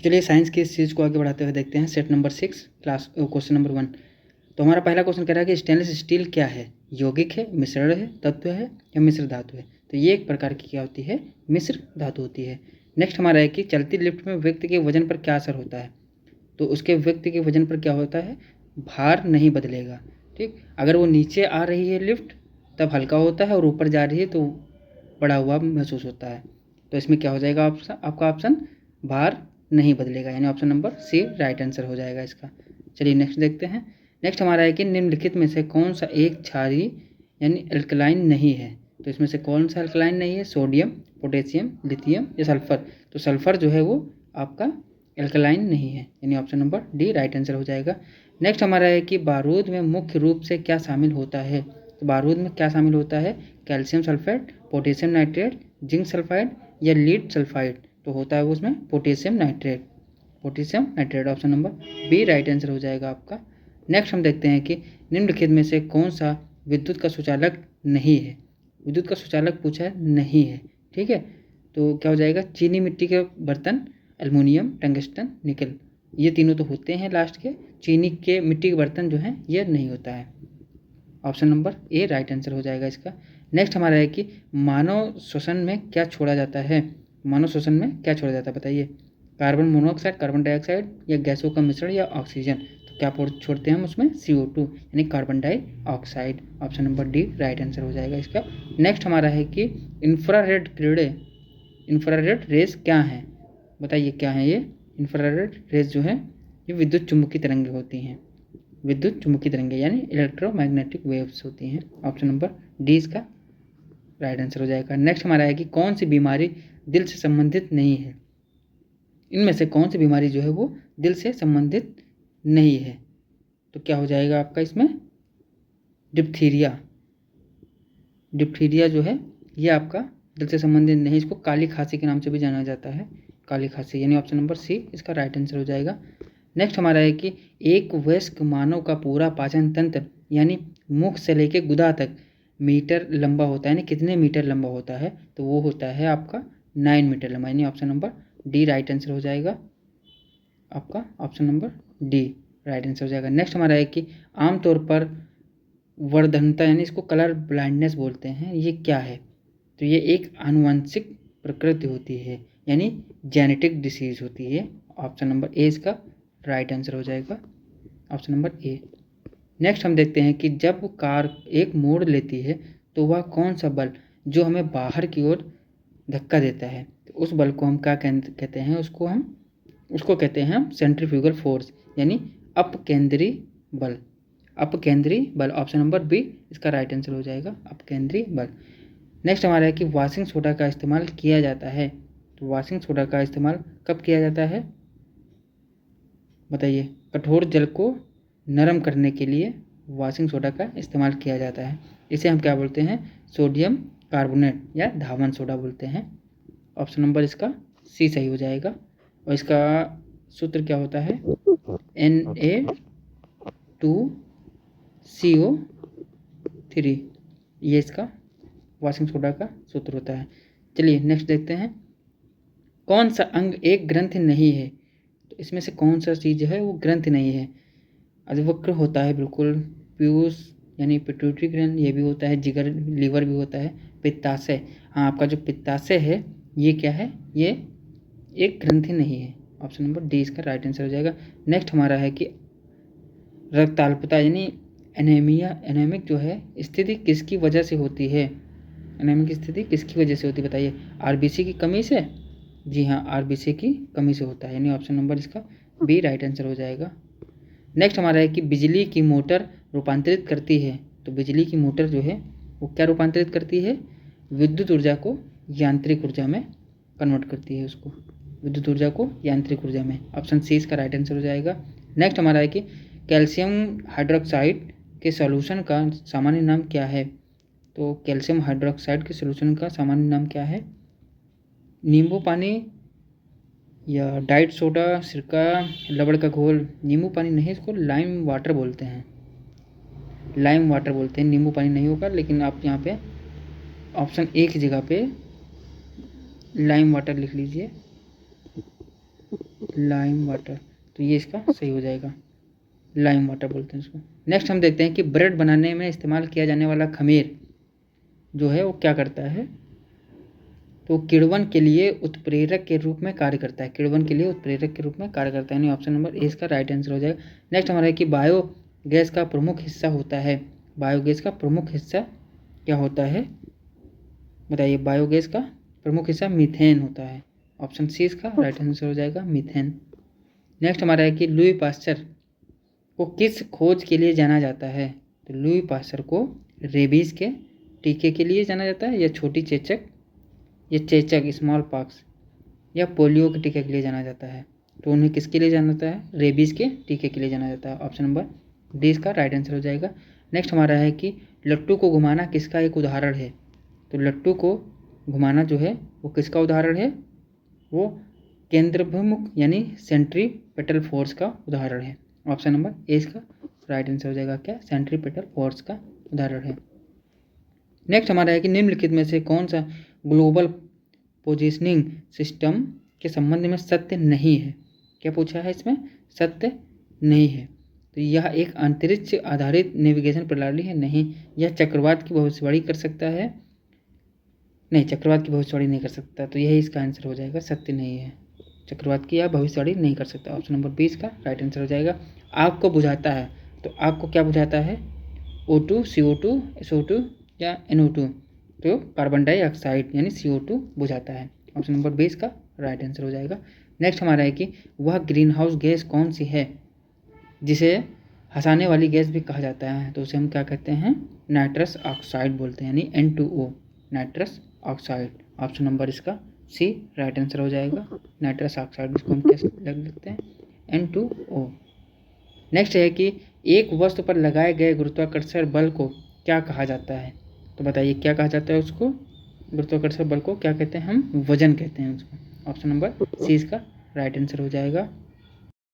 चलिए साइंस की इस चीज़ को आगे बढ़ाते हुए देखते हैं। Set number 6 class question number 1। तो हमारा पहला क्वेश्चन कह रहा है कि स्टेनलेस स्टील क्या है? यौगिक है, मिश्रण है, तत्व है या मिश्र धातु है? तो ये एक प्रकार की क्या होती है? मिश्र धातु होती है। नेक्स्ट हमारा है कि चलती लिफ्ट में व्यक्ति के वजन पर क्या असर होता है? तो उसके व्यक्ति के वजन पर क्या होता है? भार नहीं बदलेगा। ठीक, अगर वो नीचे आ रही है लिफ्ट तब हल्का होता है और ऊपर जा रही है तो बड़ा हुआ महसूस होता है। तो इसमें क्या हो जाएगा आपका ऑप्शन? भार नहीं बदलेगा, यानी option number C right answer हो जाएगा इसका। चलिए नेक्स्ट देखते हैं। नेक्स्ट हमारा है कि निम्नलिखित में से कौन सा एक क्षारीय यानी अल्कलाइन नहीं है? तो इसमें से कौन सा अल्कलाइन नहीं है? सोडियम, पोटेशियम, लिथियम या सल्फर? तो सल्फर जो है वो आपका अल्कलाइन नहीं है, यानी option number D right answer हो जाएगा। नेक्स्ट हमारा है कि बारूद में मुख्य रूप से क्या शामिल होता है? तो बारूद में क्या शामिल होता है? Calcium sulphate, potassium nitrate, zinc sulphide या लीड सल्फाइड? तो होता है वो उसमें potassium nitrate. Potassium nitrate option number B right answer हो जाएगा आपका। नेक्स्ट हम देखते हैं कि निम्नलिखित में से कौन सा विद्युत का सुचालक नहीं है? विद्युत का सुचालक पूछा है, नहीं है। ठीक है, तो क्या हो जाएगा? चीनी मिट्टी के बर्तन, एल्युमिनियम, टंगस्टन, निकल, ये तीनों तो होते हैं लास्ट के। चीनी के मिट्टी के बर्तन जो हैं ये नहीं होता है। Option number A right answer हो जाएगा इसका। नेक्स्ट हमारा है कि मानव श्वसन में क्या छोड़ा जाता है? मानव श्वसन में क्या छोड़ा जाता है बताइए? कार्बन मोनोऑक्साइड, कार्बन डाइऑक्साइड या गैसों का मिश्रण या ऑक्सीजन? तो क्या छोड़ते हैं हम उसमें? CO2 यानी carbon dioxide. Option number D right answer हो जाएगा इसका। नेक्स्ट हमारा है कि इंफ्रारेड किरणें, इंफ्रारेड रेस क्या हैं? बताइए क्या है ये? इंफ्रारेड रेस जो है ये विद्युत चुम्बकीय तरंगें होती हैं। विद्युत चुम्बकीय तरंगें यानी इलेक्ट्रोमैग्नेटिक वेव्स होती हैं। ऑप्शन नंबर डी इसका राइट आंसर हो जाएगा। नेक्स्ट हमारा है कि कौन सी बीमारी दिल से संबंधित नहीं है? इनमें से कौन सी बीमारी जो है वो दिल से संबंधित नहीं है? तो क्या हो जाएगा आपका इसमें? डिप्थीरिया। डिप्थीरिया जो है ये आपका दिल से संबंधित नहीं, इसको काली खांसी के नाम से भी जाना जाता है। काली खांसी, यानी ऑप्शन नंबर सी इसका राइट आंसर हो जाएगा। नेक्स्ट हमारा है कि एक वयस्क मानव का पूरा पाचन तंत्र यानी मुख से लेके गुदा तक मीटर लंबा होता है, यानी कितने मीटर लंबा होता है? तो वो होता है आपका 9 मीटर लंबा, यानी option number D right answer हो जाएगा आपका। Option number D right answer हो जाएगा। नेक्स्ट हमारा है कि आमतौर पर वर्धनता यानी इसको कलर ब्लाइंडनेस बोलते हैं, ये क्या है? तो ये एक आनुवंशिक प्रकृति होती है, यानी जेनेटिक डिसीज होती है। ऑप्शन नंबर ए इसका राइट आंसर हो जाएगा। Option number A. नेक्स्ट हम देखते हैं कि जब कार एक मोड़ लेती है तो वह कौन सा बल जो हमें बाहर की ओर धक्का देता है? तो उस बल को हम क्या कहते हैं? उसको कहते हैं हम सेंट्रीफ्यूगल फोर्स, यानी अपकेंद्री बल। अपकेंद्री बल ऑप्शन नंबर बी इसका राइट आंसर हो जाएगा, अपकेंद्री बल। नेक्स्ट हमारा है कि वॉशिंग सोडा का इस्तेमाल किया जाता है। तो वॉशिंग सोडा का इस्तेमाल कब किया जाता है बताइए? कठोर जल को नरम करने के लिए वॉशिंग सोडा का इस्तेमाल किया जाता है। इसे हम क्या बोलते हैं? सोडियम कार्बोनेट या धावन सोडा बोलते हैं। ऑप्शन नंबर इसका सी सही हो जाएगा। और इसका सूत्र क्या होता है? Na2CO3, ये इसका वॉशिंग सोडा का सूत्र होता है। चलिए नेक्स्ट देखते हैं। कौन सा अंग एक ग्रंथि नहीं है? तो इसमें से कौन सा चीज़ है वो ग्रंथि नहीं है? अधिवक्र होता है बिल्कुल, पीयूष यानी पिट्यूटरी ग्रंथि ये भी होता है, जिगर लीवर भी होता है, पित्ताशय, हाँ आपका जो पित्ताशय है ये क्या है? ये एक ग्रंथि नहीं है। ऑप्शन नंबर डी इसका राइट आंसर हो जाएगा। नेक्स्ट हमारा है कि रक्ताल्पता यानी एनीमिया, एनीमिक जो है स्थिति किसकी वजह से होती है? एनीमिक स्थिति किसकी वजह से होती है बताइए? आरबीसी की कमी से? जी हाँ, आरबीसी की कमी से होता है, यानी ऑप्शन नंबर इसका बी राइट आंसर हो जाएगा। नेक्स्ट हमारा है कि बिजली की मोटर रूपांतरित करती है। तो बिजली की मोटर जो है वो क्या रूपांतरित करती है? विद्युत ऊर्जा को यांत्रिक ऊर्जा में कन्वर्ट करती है, उसको विद्युत ऊर्जा को यांत्रिक ऊर्जा में। ऑप्शन सी इसका राइट आंसर हो जाएगा। नेक्स्ट हमारा है कि कैल्शियम हाइड्रोक्साइड के सॉल्यूशन का सामान्य नाम क्या है? तो कैल्शियम हाइड्रोक्साइड के सॉल्यूशन का सामान्य नाम क्या है? नींबू पानी या डाइट सोडा, सिरका, लवण का घोल? नींबू पानी नहीं, इसको लाइम वाटर बोलते हैं, लाइम वाटर बोलते हैं। नींबू पानी नहीं होगा, लेकिन आप यहाँ पे ऑप्शन ए की जगह पे लाइम वाटर लिख लीजिए। लाइम वाटर, तो ये इसका सही हो जाएगा, लाइम वाटर बोलते हैं इसको। नेक्स्ट हम देखते हैं कि ब्रेड बनाने में इस्तेमाल किया जाने वाला खमीर जो है वो क्या करता है, तो किण्वन के लिए उत्प्रेरक के रूप में कार्य करता है, किण्वन के लिए उत्प्रेरक के रूप में कार्य करता है, यानी ऑप्शन नंबर ए इसका राइट आंसर हो जाएगा। नेक्स्ट हमारा है कि बायोगैस का प्रमुख हिस्सा होता है, बायोगैस का प्रमुख हिस्सा क्या होता है, बताइए। बायोगैस का प्रमुख हिस्सा मीथेन होता है, ऑप्शन सी इसका राइट आंसर हो जाएगा, मीथेन। नेक्स्ट हमारा है कि लुई पास्चर को किस खोज के लिए जाना जाता है, तो लुई पास्चर को रेबीज के टीके के लिए जाना जाता है, या छोटी चेचक, या चेचक स्मॉल पॉक्स, या पोलियो के टीके के लिए जाना जाता है, तो उन्हें किसके लिए जाना जाता है, रेबीज के टीके के लिए जाना जाता है, ऑप्शन नंबर डी इसका राइट आंसर हो जाएगा। नेक्स्ट हमारा है कि लट्टू को घुमाना किसका एक उदाहरण है, तो लट्टू को घुमाना जो है वो किसका उदाहरण है, वो केंद्राभिमुख यानी सेंट्रीपेटल फोर्स का उदाहरण है, ऑप्शन नंबर ए इसका राइट आंसर हो जाएगा, क्या सेंट्रीपेटल फोर्स का उदाहरण है। नेक्स्ट हमारा है कि निम्नलिखित में से कौन सा ग्लोबल पोजिशनिंग सिस्टम के संबंध में सत्य नहीं है, क्या पूछा है इसमें, सत्य नहीं है, तो यह एक अंतरिक्ष आधारित नेविगेशन प्रणाली है, नहीं। यह चक्रवात की भविष्यवाणी कर सकता है, नहीं, चक्रवात की भविष्यवाणी नहीं कर सकता, तो यही इसका आंसर हो जाएगा, सत्य नहीं है, चक्रवात की यह भविष्यवाणी नहीं कर सकता, ऑप्शन नंबर 20 का राइट आंसर हो जाएगा। आग को बुझाता है, तो आग को क्या बुझाता है, O2, CO2, SO2 या NO2, तो कार्बन डाइऑक्साइड यानी CO2 बुझाता है, ऑप्शन नंबर 20 का राइट आंसर हो जाएगा। नेक्स्ट हमारा है कि वह ग्रीन हाउस गैस कौन सी है जिसे हंसाने वाली गैस भी कहा जाता है, तो उसे हम क्या कहते हैं, नाइट्रस ऑक्साइड बोलते हैं, यानी N2O, nitrous oxide, option number इसका सी राइट आंसर हो जाएगा, नाइट्रस ऑक्साइड, इसको हम कैसे लग लेते हैं, N2O। नेक्स्ट है कि एक वस्तु पर लगाए गए गुरुत्वाकर्षण बल को क्या कहा जाता है, तो बताइए क्या कहा जाता है उसको, गुरुत्वाकर्षण बल को क्या कहते हैं हम, वजन कहते हैं उसको, ऑप्शन नंबर सी इसका राइट आंसर हो जाएगा।